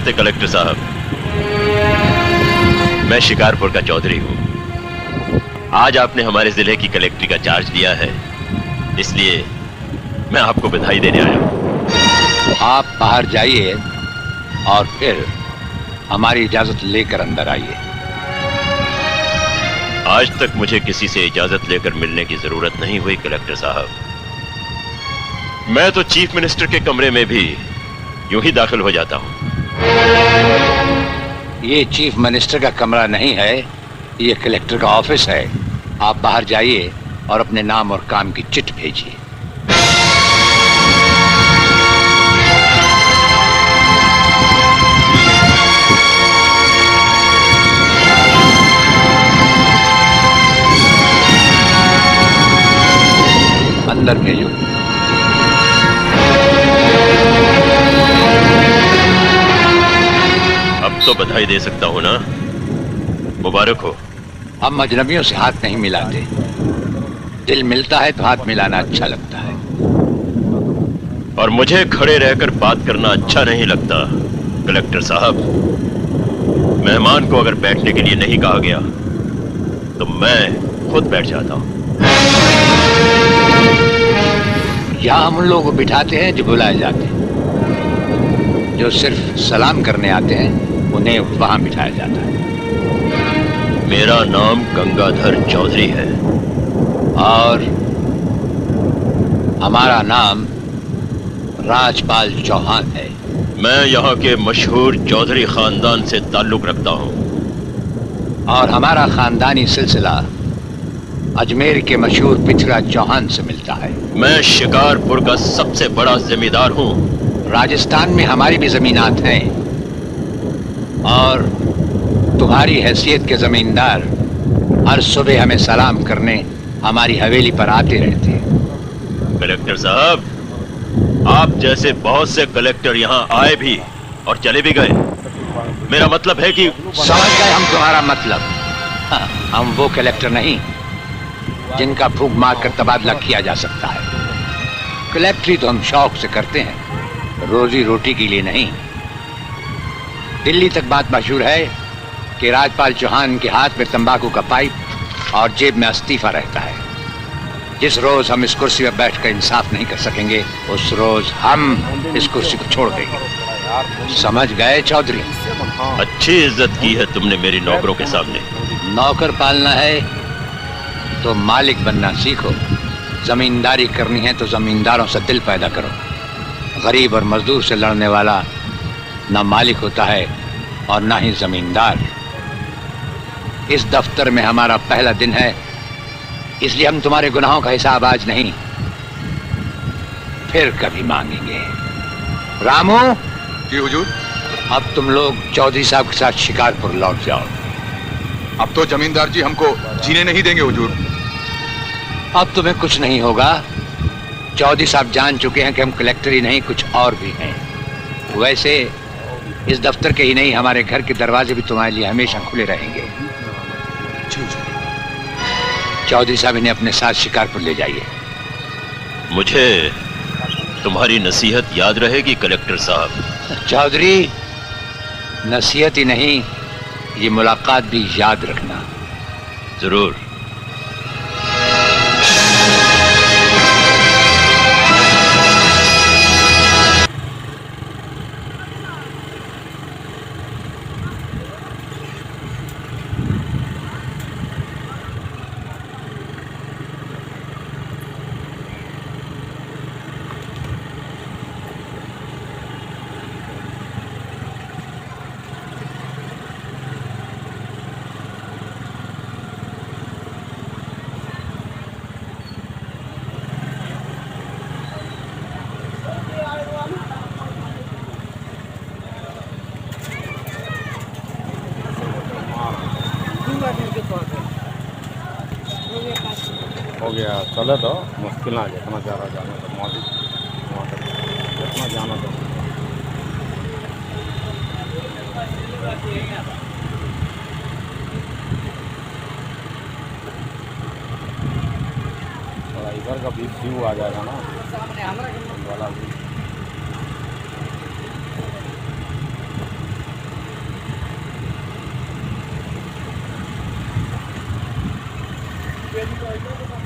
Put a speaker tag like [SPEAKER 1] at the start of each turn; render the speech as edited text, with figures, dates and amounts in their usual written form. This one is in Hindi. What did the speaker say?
[SPEAKER 1] नमस्ते कलेक्टर साहब, मैं शिकारपुर का चौधरी हूँ। आज आपने हमारे जिले की कलेक्ट्री का चार्ज लिया है, इसलिए मैं आपको बधाई देने आया हूँ।
[SPEAKER 2] आप बाहर जाइए और फिर हमारी इजाजत लेकर अंदर आइए।
[SPEAKER 1] आज तक मुझे किसी से इजाजत लेकर मिलने की जरूरत नहीं हुई कलेक्टर साहब। मैं तो चीफ मिनिस्टर के कमरे में भी यूं ही दाखिल हो जाता हूं।
[SPEAKER 2] ये चीफ मिनिस्टर का कमरा नहीं है, ये कलेक्टर का ऑफिस है। आप बाहर जाइए और अपने नाम और काम की चिट भेजिए। अंदर भेजो।
[SPEAKER 1] अब तो बधाई दे सकता हूं ना? मुबारक हो।
[SPEAKER 2] हम अजनबियों से हाथ नहीं मिलाते। दिल मिलता है तो हाथ मिलाना अच्छा लगता है।
[SPEAKER 1] और मुझे खड़े रहकर बात करना अच्छा नहीं लगता कलेक्टर साहब। मेहमान को अगर बैठने के लिए नहीं कहा गया तो मैं खुद बैठ जाता हूं।
[SPEAKER 2] यहाँ हम लोग बिठाते हैं जो बुलाए जाते हैं। जो सिर्फ सलाम करने आते हैं उन्हें वहां बिठाया जाता है।
[SPEAKER 1] मेरा नाम गंगाधर चौधरी है
[SPEAKER 2] और हमारा नाम राजपाल चौहान है।
[SPEAKER 1] मैं यहाँ के मशहूर चौधरी खानदान से ताल्लुक रखता हूँ
[SPEAKER 2] और हमारा खानदानी सिलसिला अजमेर के मशहूर पृथ्वीराज चौहान से मिलता है।
[SPEAKER 1] मैं शिकारपुर का सबसे बड़ा जमींदार हूँ।
[SPEAKER 2] राजस्थान में हमारी भी जमीनात हैं और तुम्हारी हैसियत के जमींदार हर सुबह हमें सलाम करने हमारी हवेली पर आते रहते हैं।
[SPEAKER 1] कलेक्टर साहब, आप जैसे बहुत से कलेक्टर यहाँ आए भी और चले भी गए। मेरा मतलब है कि
[SPEAKER 2] समझ गए हम तुम्हारा मतलब। हाँ, हम वो कलेक्टर नहीं जिनका फूंक मार कर तबादला किया जा सकता है। कलेक्टरी तो हम शौक से करते हैं, रोजी रोटी के लिए नहीं। दिल्ली तक बात मशहूर है कि राजपाल चौहान के हाथ में तंबाकू का पाइप और जेब में इस्तीफा रहता है। जिस रोज हम इस कुर्सी पर बैठकर इंसाफ नहीं कर सकेंगे उस रोज हम इस कुर्सी को छोड़ देंगे। समझ गए चौधरी?
[SPEAKER 1] अच्छी इज्जत की है तुमने मेरी नौकरों के सामने।
[SPEAKER 2] नौकर पालना है तो मालिक बनना सीखो। जमींदारी करनी है तो जमींदारों से दिल पैदा करो। गरीब और मजदूर से लड़ने वाला ना मालिक होता है और ना ही जमींदार। इस दफ्तर में हमारा पहला दिन है, इसलिए हम तुम्हारे गुनाहों का हिसाब आज नहीं फिर कभी मांगेंगे। रामू।
[SPEAKER 3] जी हुजूर।
[SPEAKER 2] अब तुम लोग चौधरी साहब के साथ शिकारपुर लौट जाओ।
[SPEAKER 3] अब तो जमींदार जी हमको जीने नहीं देंगे हुजूर।
[SPEAKER 2] अब तुम्हें कुछ नहीं होगा। चौधरी साहब जान चुके हैं कि हम कलेक्टर ही नहीं कुछ और भी हैं। वैसे इस दफ्तर के ही नहीं हमारे घर के दरवाजे भी तुम्हारे लिए हमेशा खुले रहेंगे। चौधरी साहब इन्हें अपने साथ शिकारपुर ले जाइए।
[SPEAKER 1] मुझे तुम्हारी नसीहत याद रहेगी कलेक्टर साहब।
[SPEAKER 2] चौधरी, नसीहत ही नहीं ये मुलाकात भी याद रखना।
[SPEAKER 1] जरूर।
[SPEAKER 4] हो गया चले तो मुश्किल ना जितना ज़्यादा जाना तो मौज वहाँ तक जितना जाना तो थोड़ा इधर का भी व्यू आ जाएगा ना वाला भी। केजी तो